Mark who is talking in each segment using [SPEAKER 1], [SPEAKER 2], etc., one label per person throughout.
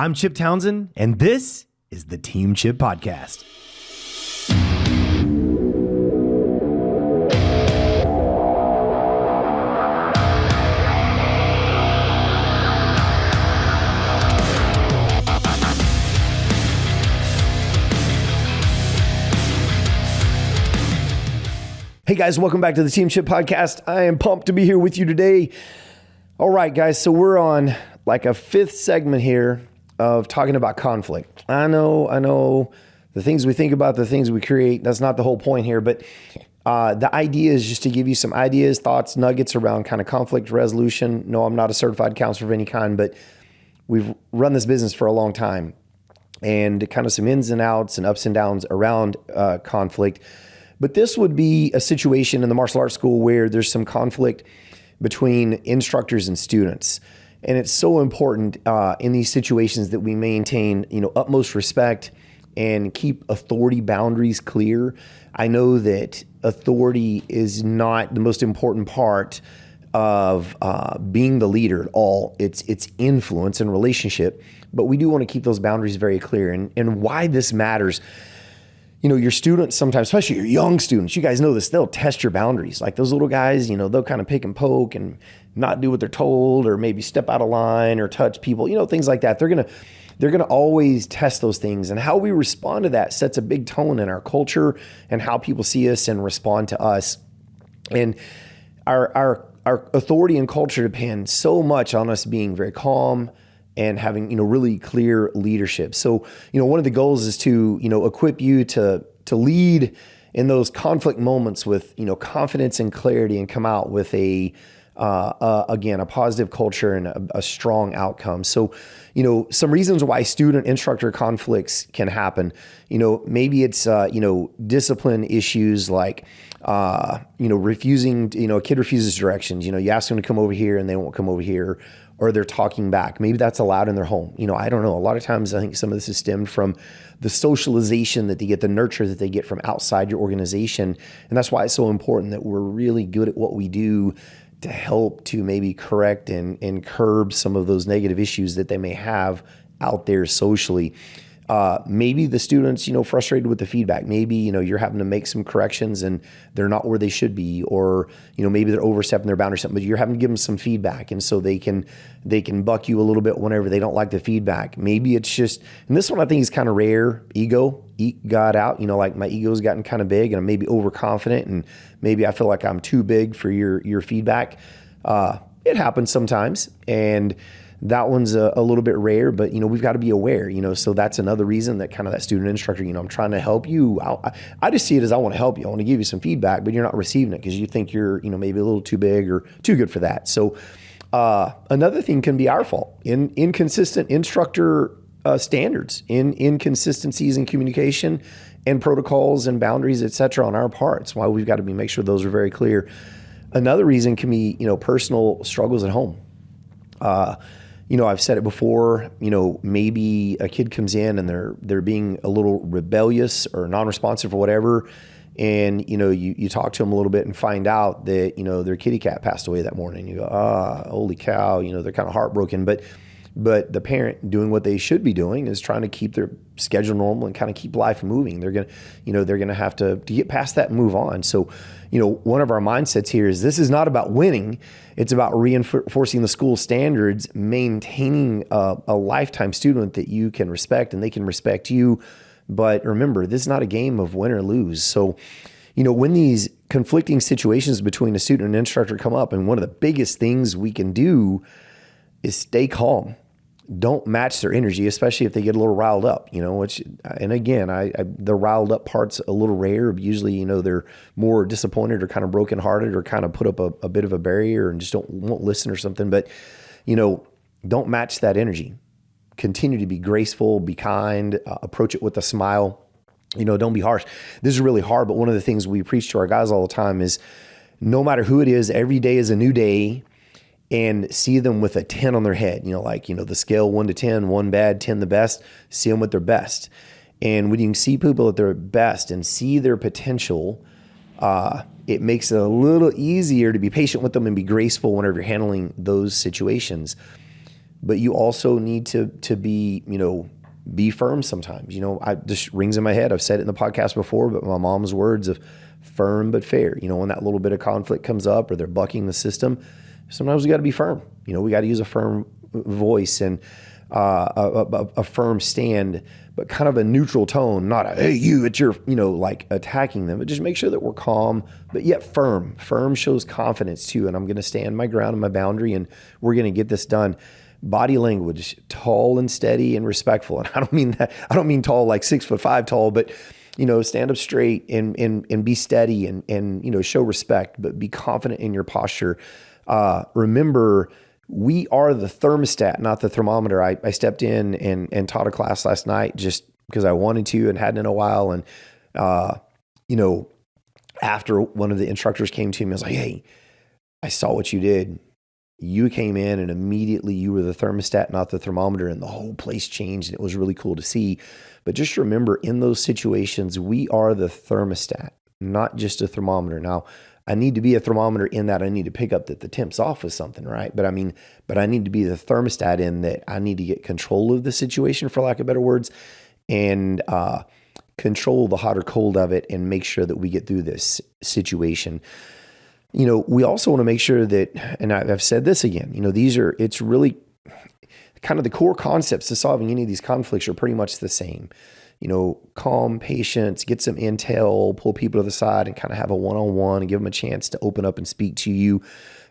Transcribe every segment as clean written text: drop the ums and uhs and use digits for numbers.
[SPEAKER 1] I'm Chip Townsend, and this is the Team Chip Podcast. Hey guys, welcome back to the Team Chip Podcast. I am pumped to be here with you today. All right, guys, so we're on like a fifth segment here of talking about conflict. I know the things we think about, the things we create, that's not the whole point here, but the idea is just to give you some ideas, thoughts, nuggets around kind of conflict resolution. No, I'm not a certified counselor of any kind, but we've run this business for a long time, and kind of some ins and outs and ups and downs around conflict. But this would be a situation in the martial arts school where there's some conflict between instructors and students. And it's so important in these situations that we maintain, utmost respect and keep authority boundaries clear. I know that authority is not the most important part of being the leader at all. It's influence and relationship, but we do want to keep those boundaries very clear. And why this matters, your students sometimes, especially your young students, you guys know this, they'll test your boundaries. Like those little guys, they'll kind of pick and poke and not do what they're told, or maybe step out of line or touch people, things like that. They're gonna always test those things. And how we respond to that sets a big tone in our culture and how people see us and respond to us. And our authority and culture depend so much on us being very calm and having, really clear leadership. So, one of the goals is to, equip you to lead in those conflict moments with, confidence and clarity, and come out with again, a positive culture and a strong outcome. So, some reasons why student-instructor conflicts can happen, maybe it's, discipline issues like, refusing, a kid refuses directions. You ask them to come over here and they won't come over here, or they're talking back. Maybe that's allowed in their home. I don't know. A lot of times I think some of this is stemmed from the socialization that they get, the nurture that they get from outside your organization. And that's why it's so important that we're really good at what we do to help to maybe correct and curb some of those negative issues that they may have out there socially. Maybe the students, frustrated with the feedback. Maybe, you're having to make some corrections and they're not where they should be, or, maybe they're overstepping their boundary or something, but you're having to give them some feedback. And so they can buck you a little bit whenever they don't like the feedback. Maybe it's just, and this one I think is kind of rare, ego got out, like my ego's gotten kind of big and I'm maybe overconfident, and maybe I feel like I'm too big for your feedback. It happens sometimes, and that one's a little bit rare, but we've got to be aware, so that's another reason that kind of that student instructor, I'm trying to help you. I just see it as I want to help you. I want to give you some feedback, but you're not receiving it because you think you're, maybe a little too big or too good for that. So another thing can be our fault, inconsistent instructor standards, inconsistencies in communication and protocols and boundaries, et cetera, on our parts. Why we've got to make sure those are very clear. Another reason can be, personal struggles at home. I've said it before, maybe a kid comes in and they're being a little rebellious or non-responsive or whatever. And, you talk to them a little bit and find out that, their kitty cat passed away that morning. You go, holy cow, they're kind of heartbroken. But the parent doing what they should be doing is trying to keep their schedule normal and kind of keep life moving. They're going to have to get past that and move on. So, one of our mindsets here is this is not about winning. It's about reinforcing the school standards, maintaining a lifetime student that you can respect and they can respect you. But remember, this is not a game of win or lose. So, when these conflicting situations between a student and an instructor come up, and one of the biggest things we can do is stay calm. Don't match their energy, especially if they get a little riled up, which, and again, the riled up part's a little rare. Usually, they're more disappointed or kind of brokenhearted or kind of put up a bit of a barrier and just won't listen or something. But, don't match that energy. Continue to be graceful, be kind, approach it with a smile. Don't be harsh. This is really hard, but one of the things we preach to our guys all the time is no matter who it is, every day is a new day. And see them with a 10 on their head, the scale 1 to 10, 1 bad, 10 the best, see them with their best. And when you can see people at their best and see their potential, it makes it a little easier to be patient with them and be graceful whenever you're handling those situations. but you also need to be, be firm sometimes. I just rings in my head. I've said it in the podcast before, but my mom's words of firm but fair. When that little bit of conflict comes up or they're bucking the system, sometimes we got to be firm. We got to use a firm voice and a firm stand, but kind of a neutral tone, not a, hey, you, it's your, like attacking them, but just make sure that we're calm, but yet firm. Firm shows confidence too. And I'm going to stand my ground and my boundary, and we're going to get this done. Body language, tall and steady and respectful. And I don't mean tall, like 6'5" tall, but stand up straight and be steady and show respect, but be confident in your posture. Remember, we are the thermostat, not the thermometer. I stepped in and taught a class last night just because I wanted to and hadn't in a while. And, after one of the instructors came to me, I was like, hey, I saw what you did. You came in and immediately you were the thermostat, not the thermometer, and the whole place changed. And it was really cool to see. But just remember, in those situations, we are the thermostat, not just a thermometer. Now, I need to be a thermometer in that I need to pick up that the temp's off with something, right? But I need to be the thermostat in that I need to get control of the situation, for lack of better words, and control the hot or cold of it and make sure that we get through this situation. We also want to make sure that, and I've said this again, it's really kind of the core concepts to solving any of these conflicts are pretty much the same. Calm, patience, get some intel, pull people to the side and kind of have a one-on-one and give them a chance to open up and speak to you.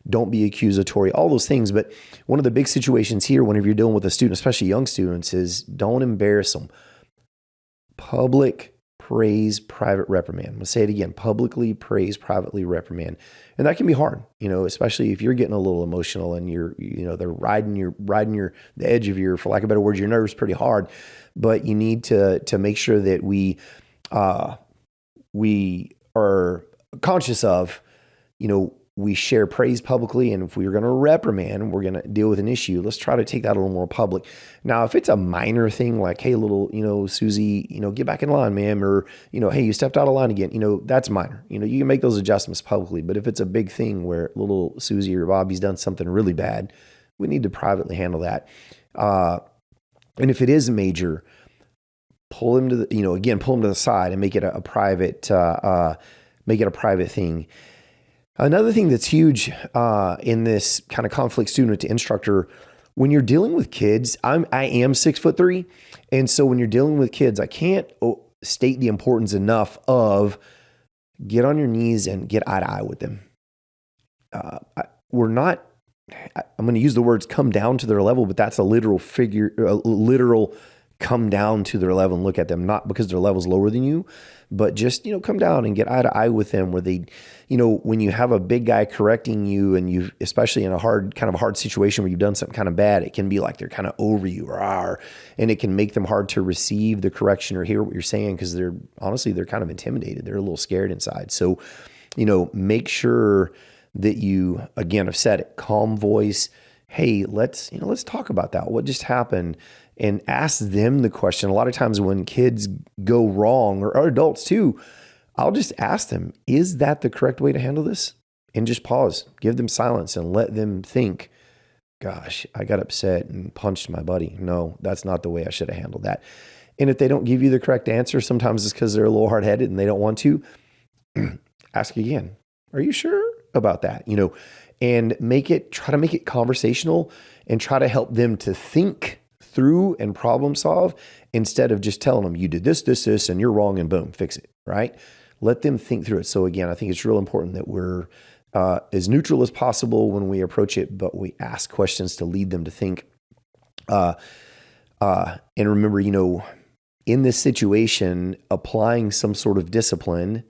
[SPEAKER 1] Don't be accusatory, all those things. But one of the big situations here, whenever you're dealing with a student, especially young students, is don't embarrass them. Public praise, private reprimand. I'm going to say it again, publicly praise, privately reprimand. And that can be hard, especially if you're getting a little emotional and they're riding the edge of your, for lack of better words, your nerves pretty hard. But you need to make sure that we are conscious of, we share praise publicly, and if we're going to reprimand, we're going to deal with an issue, let's try to take that a little more public. Now, if it's a minor thing like, hey, little, Susie, get back in line, ma'am, or, hey, you stepped out of line again, that's minor. You can make those adjustments publicly. But if it's a big thing where little Susie or Bobby's done something really bad, we need to privately handle that. And if it is major, pull him to the side and make it a private thing. Another thing that's huge in this kind of conflict student to instructor, when you're dealing with kids, I am 6'3", and so when you're dealing with kids, I can't state the importance enough of get on your knees and get eye to eye with them. I'm going to use the words come down to their level, but that's a literal come down to their level and look at them, not because their level's lower than you, but just, come down and get eye to eye with them where they, when you have a big guy correcting you and you, especially in a hard situation where you've done something kind of bad, it can be like they're kind of over you and it can make them hard to receive the correction or hear what you're saying because they're kind of intimidated. They're a little scared inside. So, make sure that you, again, I've said it, calm voice. Hey, let's talk about that. What just happened? And ask them the question. A lot of times when kids go wrong, or adults too, I'll just ask them, is that the correct way to handle this? And just pause, give them silence and let them think, gosh, I got upset and punched my buddy. No, that's not the way I should have handled that. And if they don't give you the correct answer, sometimes it's because they're a little hard-headed and they don't want to, ask again. Are you sure about that? And try to make it conversational and try to help them to think through and problem solve instead of just telling them you did this, and you're wrong and boom, fix it, right? Let them think through it. So again, I think it's real important that we're as neutral as possible when we approach it, but we ask questions to lead them to think. And remember, in this situation, applying some sort of discipline,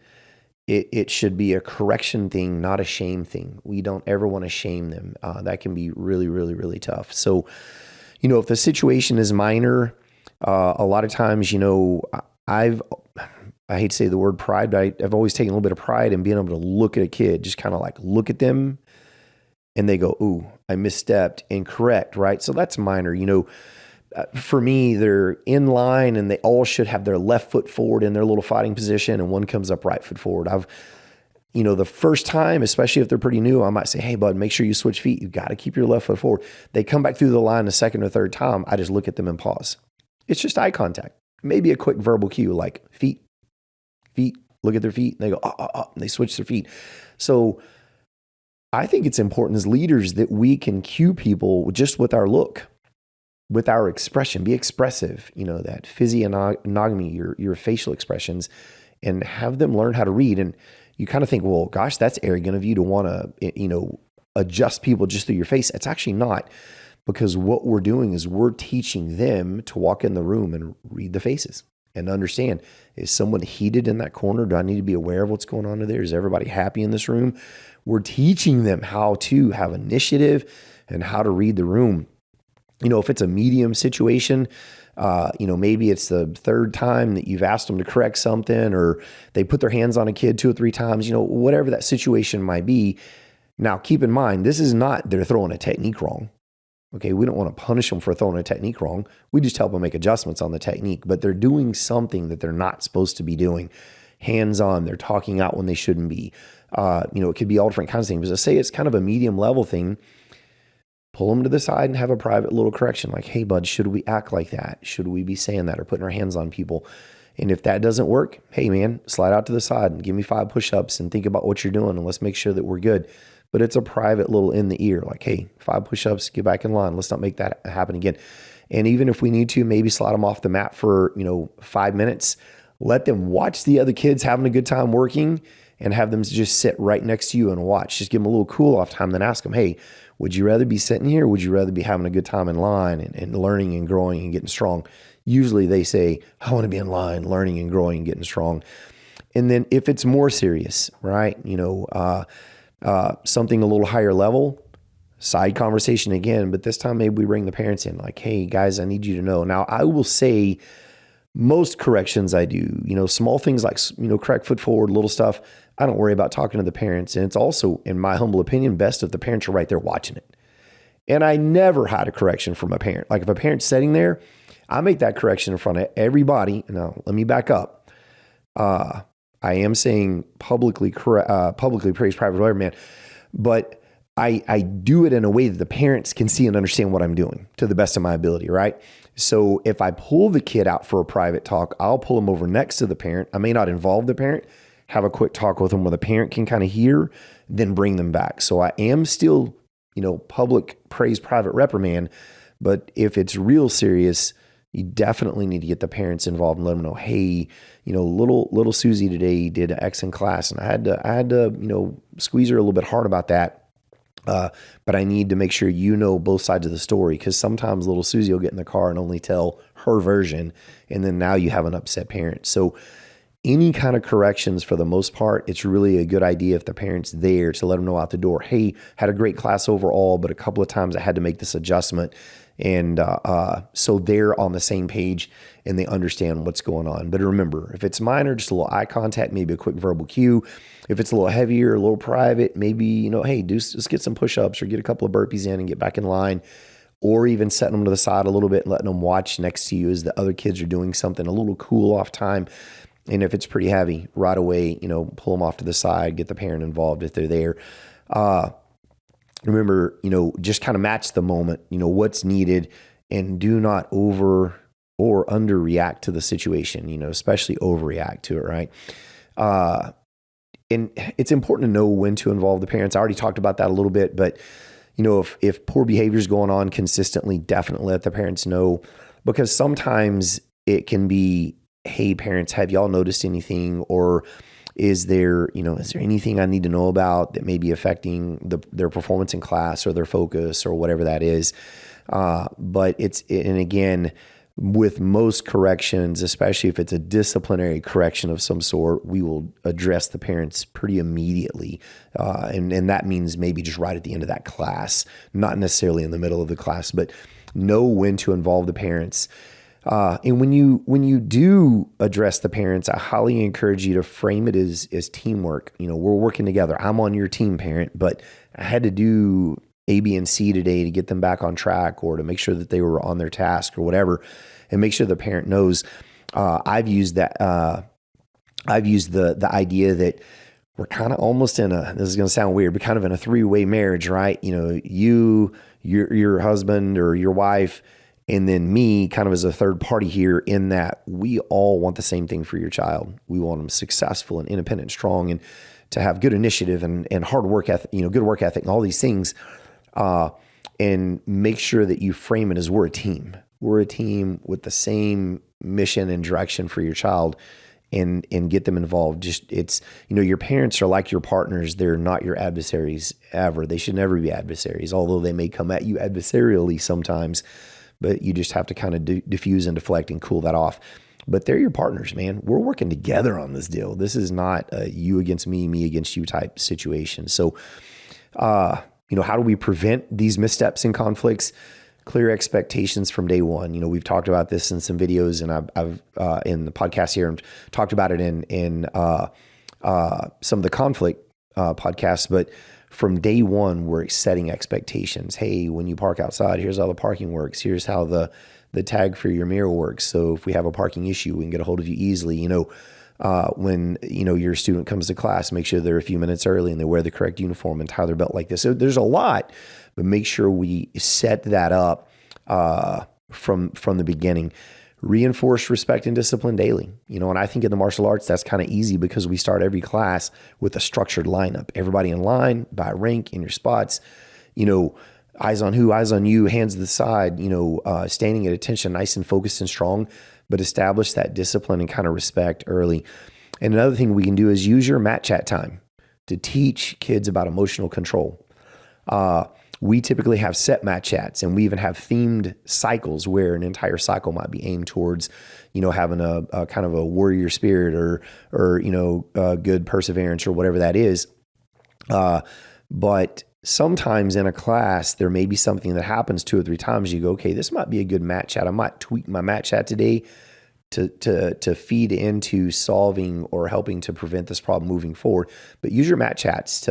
[SPEAKER 1] it should be a correction thing, not a shame thing. We don't ever want to shame them. That can be really, really, really tough. So, if the situation is minor, a lot of times, I hate to say the word pride, but I've always taken a little bit of pride in being able to look at a kid, just kind of like look at them and they go, ooh, I misstepped, and correct, right? So that's minor. For me, they're in line and they all should have their left foot forward in their little fighting position and one comes up right foot forward. The first time, especially if they're pretty new, I might say, hey, bud, make sure you switch feet. You got to keep your left foot forward. They come back through the line the second or third time. I just look at them and pause. It's just eye contact. Maybe a quick verbal cue like feet, look at their feet. And they go, and they switch their feet. So I think it's important as leaders that we can cue people just with our look, with our expression, be expressive, that physiognomy, your facial expressions, and have them learn how to read. And you kind of think, well, gosh, that's arrogant of you to want to, adjust people just through your face. It's actually not, because what we're doing is we're teaching them to walk in the room and read the faces and understand, is someone heated in that corner? Do I need to be aware of what's going on there? Is everybody happy in this room? We're teaching them how to have initiative and how to read the room. If it's a medium situation, maybe it's the third time that you've asked them to correct something, or they put their hands on a kid 2 or 3 times, whatever that situation might be. Now, keep in mind, this is not they're throwing a technique wrong. Okay, we don't want to punish them for throwing a technique wrong. We just help them make adjustments on the technique, but they're doing something that they're not supposed to be doing. Hands on, they're talking out when they shouldn't be. It could be all different kinds of things. But say it's kind of a medium level thing. Pull them to the side and have a private little correction like, hey, bud, should we act like that? Should we be saying that or putting our hands on people? And if that doesn't work, hey, man, slide out to the side and give me 5 push-ups and think about what you're doing, and let's make sure that we're good. But it's a private little in the ear, like, hey, 5 push-ups, get back in line. Let's not make that happen again. And even if we need to, maybe slide them off the mat for, 5 minutes. Let them watch the other kids having a good time working and have them just sit right next to you and watch. Just give them a little cool off time, then ask them, hey, would you rather be sitting here, or would you rather be having a good time in line and learning and growing and getting strong? Usually they say, I want to be in line, learning and growing and getting strong. And then if it's more serious, right, something a little higher level, side conversation again, but this time maybe we bring the parents in like, hey, guys, I need you to know. Now, I will say most corrections I do, small things like, correct foot forward, little stuff, I don't worry about talking to the parents. And it's also, in my humble opinion, best if the parents are right there watching it. And I never had a correction from a parent. Like if a parent's sitting there, I make that correction in front of everybody. Now, let me back up. I am saying publicly praise private whatever, man. But I do it in a way that the parents can see and understand what I'm doing to the best of my ability, right? So if I pull the kid out for a private talk, I'll pull them over next to the parent. I may not involve the parent, have a quick talk with them where the parent can kind of hear, then bring them back. So I am still, public praise, private reprimand. But if it's real serious, you definitely need to get the parents involved and let them know, hey, little Susie today did X in class, and I had to, squeeze her a little bit hard about that. But I need to make sure both sides of the story, because sometimes little Susie will get in the car and only tell her version, and then now you have an upset parent. So any kind of corrections, for the most part, it's really a good idea if the parent's there to let them know out the door, hey, had a great class overall, but a couple of times I had to make this adjustment. And so they're on the same page and they understand what's going on. But remember, if it's minor, just a little eye contact, maybe a quick verbal cue. If it's a little heavier, a little private, maybe, hey, just get some push-ups or get a couple of burpees in and get back in line. Or even setting them to the side a little bit and letting them watch next to you as the other kids are doing something, a little cool off time. And if it's pretty heavy, right away, pull them off to the side, get the parent involved if they're there. Remember, just kind of match the moment, what's needed, and do not over or underreact to the situation, especially overreact to it, right? And it's important to know when to involve the parents. I already talked about that a little bit, but, if poor behavior is going on consistently, definitely let the parents know, because sometimes it can be, hey, parents, have y'all noticed anything? Or is there anything I need to know about that may be affecting their performance in class or their focus or whatever that is? But and again, with most corrections, especially if it's a disciplinary correction of some sort, we will address the parents pretty immediately. And that means maybe just right at the end of that class, not necessarily in the middle of the class, but know when to involve the parents. And when you do address the parents, I highly encourage you to frame it as teamwork. We're working together. I'm on your team, parent, but I had to do A, B, and C today to get them back on track, or to make sure that they were on their task or whatever, and make sure the parent knows. I've used that. I've used the idea that we're kind of almost in this is going to sound weird, but kind of in a three-way marriage, right? Your husband or your wife, and then me kind of as a third party here, in that we all want the same thing for your child. We want them successful and independent, strong, and to have good initiative and hard work ethic, good work ethic and all these things. And make sure that you frame it as we're a team. We're a team with the same mission and direction for your child, and get them involved. Your parents are like your partners. They're not your adversaries ever. They should never be adversaries, although they may come at you adversarially sometimes, but you just have to kind of diffuse and deflect and cool that off. But they're your partners, man. We're working together on this deal. This is not a you against me, me against you type situation. So, how do we prevent these missteps and conflicts? Clear expectations from day one. We've talked about this in some videos, and I've in the podcast here, and talked about it in some of the conflict podcasts. But from day one, we're setting expectations. Hey, when you park outside, here's how the parking works. Here's how the tag for your mirror works. So if we have a parking issue, we can get a hold of you easily. When your student comes to class, make sure they're a few minutes early and they wear the correct uniform and tie their belt like this. So there's a lot, but make sure we set that up from the beginning. Reinforce respect and discipline daily. And I think in the martial arts, that's kind of easy because we start every class with a structured lineup. Everybody in line, by rank, in your spots. Eyes on who, eyes on you, hands to the side. Standing at attention, nice and focused and strong. But establish that discipline and kind of respect early. And another thing we can do is use your mat chat time to teach kids about emotional control. We typically have set mat chats, and we even have themed cycles where an entire cycle might be aimed towards, having a kind of a warrior spirit or good perseverance or whatever that is. But sometimes in a class, there may be something that happens 2 or 3 times. You go, okay, this might be a good mat chat. I might tweak my mat chat today to feed into solving or helping to prevent this problem moving forward. But use your mat chats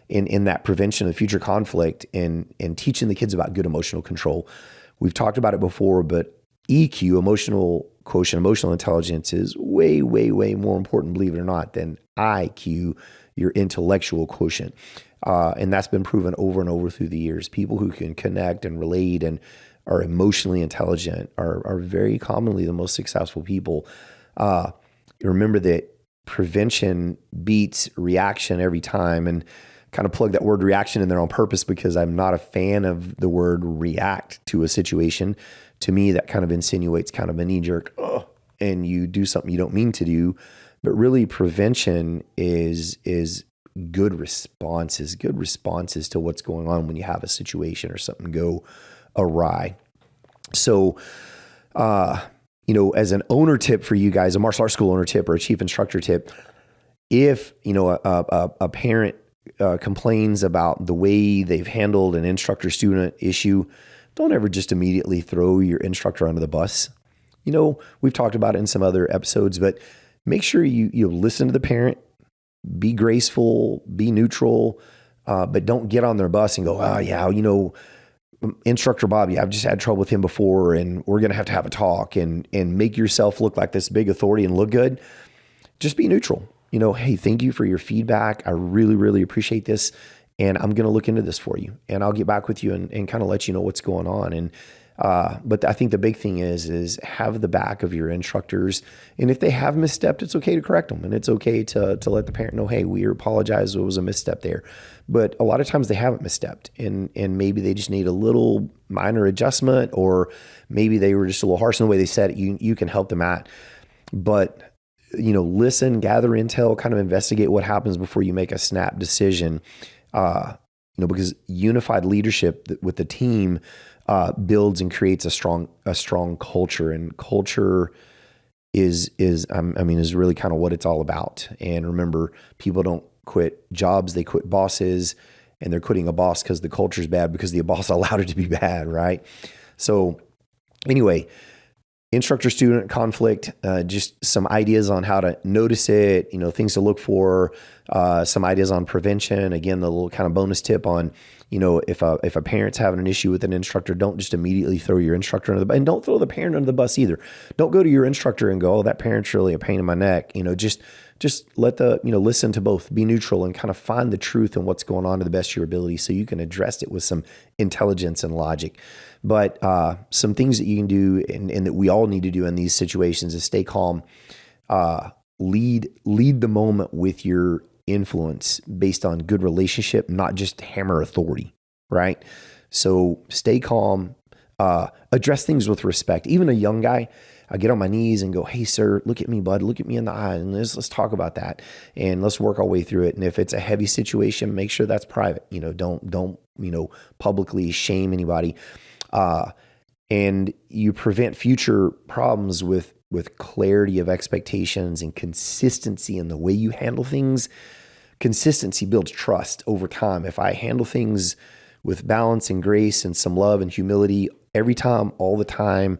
[SPEAKER 1] in that prevention of future conflict and teaching the kids about good emotional control. We've talked about it before, but EQ, emotional quotient, emotional intelligence, is way, way, way more important, believe it or not, than IQ, your intellectual quotient. And that's been proven over and over through the years. People who can connect and relate and are emotionally intelligent are very commonly the most successful people. Remember that prevention beats reaction every time, and kind of plug that word reaction in there on purpose because I'm not a fan of the word react to a situation. To me, that kind of insinuates kind of a knee-jerk, and you do something you don't mean to do. But really, prevention is good responses to what's going on when you have a situation or something go awry. So, as an owner tip for you guys, a martial arts school owner tip or a chief instructor tip, if, a parent complains about the way they've handled an instructor-student issue, don't ever just immediately throw your instructor under the bus. We've talked about it in some other episodes, but make sure you listen to the parent, be graceful, be neutral, but don't get on their bus and go, oh yeah, Instructor Bobby, I've just had trouble with him before, and we're going to have a talk, and make yourself look like this big authority and look good. Just be neutral. Hey, thank you for your feedback. I really, really appreciate this. And I'm going to look into this for you, and I'll get back with you and kind of let you know what's going on. And, but I think the big thing is have the back of your instructors. And if they have misstepped, it's okay to correct them. And it's okay to let the parent know, hey, we apologize. It was a misstep there. But a lot of times they haven't misstepped, and maybe they just need a little minor adjustment, or maybe they were just a little harsh in the way they said it. You can help them out. But listen, gather intel, kind of investigate what happens before you make a snap decision. Because unified leadership with the team builds and creates a strong culture, and culture is really kind of what it's all about. And remember, people don't quit jobs; they quit bosses, and they're quitting a boss because the culture is bad because the boss allowed it to be bad, right? So, anyway. Instructor-student conflict, just some ideas on how to notice it, things to look for, some ideas on prevention. Again, the little kind of bonus tip on, if a parent's having an issue with an instructor, don't just immediately throw your instructor under the bus, and don't throw the parent under the bus either. Don't go to your instructor and go, oh, that parent's really a pain in my neck. Just let listen to both, be neutral, and kind of find the truth and what's going on to the best of your ability so you can address it with some intelligence and logic. But some things that you can do and that we all need to do in these situations is stay calm, lead the moment with your influence based on good relationship, not just hammer authority, right? So stay calm, address things with respect. Even a young guy, I get on my knees and go, hey, sir, look at me, bud. Look at me in the eye. And let's talk about that. And let's work our way through it. And if it's a heavy situation, make sure that's private. Don't publicly shame anybody. And you prevent future problems with clarity of expectations and consistency in the way you handle things. Consistency builds trust over time. If I handle things with balance and grace and some love and humility every time, all the time,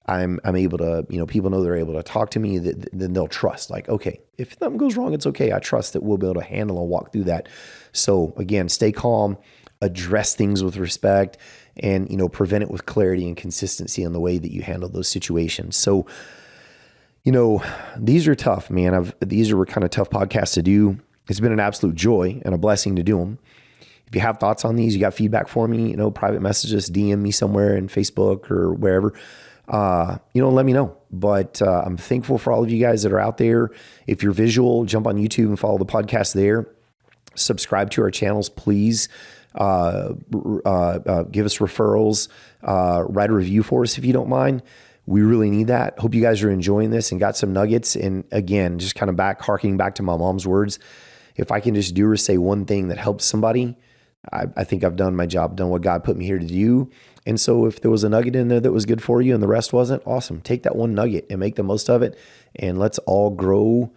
[SPEAKER 1] I'm able to, people know they're able to talk to me, then they'll trust. Like, okay, if something goes wrong, it's okay. I trust that we'll be able to handle and walk through that. So again, stay calm, address things with respect, and, prevent it with clarity and consistency in the way that you handle those situations. So, these are tough, man. These are kind of tough podcasts to do. It's been an absolute joy and a blessing to do them. If you have thoughts on these, you got feedback for me, private messages, DM me somewhere in Facebook or wherever. Let me know. But I'm thankful for all of you guys that are out there. If you're visual, jump on YouTube and follow the podcast there. Subscribe to our channels, please. Give us referrals. Write a review for us if you don't mind. We really need that. Hope you guys are enjoying this and got some nuggets. And again, just kind of harkening back to my mom's words. If I can just do or say one thing that helps somebody, I think I've done my job, done what God put me here to do. And so if there was a nugget in there that was good for you and the rest wasn't, awesome. Take that one nugget and make the most of it. And let's all grow.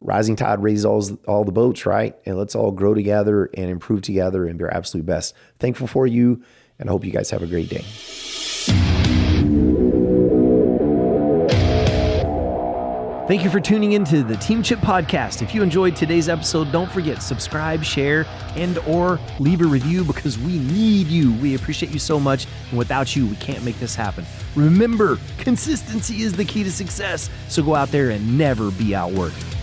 [SPEAKER 1] Rising tide raises all the boats, right? And let's all grow together and improve together and be our absolute best. Thankful for you, and I hope you guys have a great day. Thank you for tuning into the Team Chip Podcast. If you enjoyed today's episode, don't forget, subscribe, share, and or leave a review because we need you. We appreciate you so much. And without you, we can't make this happen. Remember, consistency is the key to success. So go out there and never be outworked.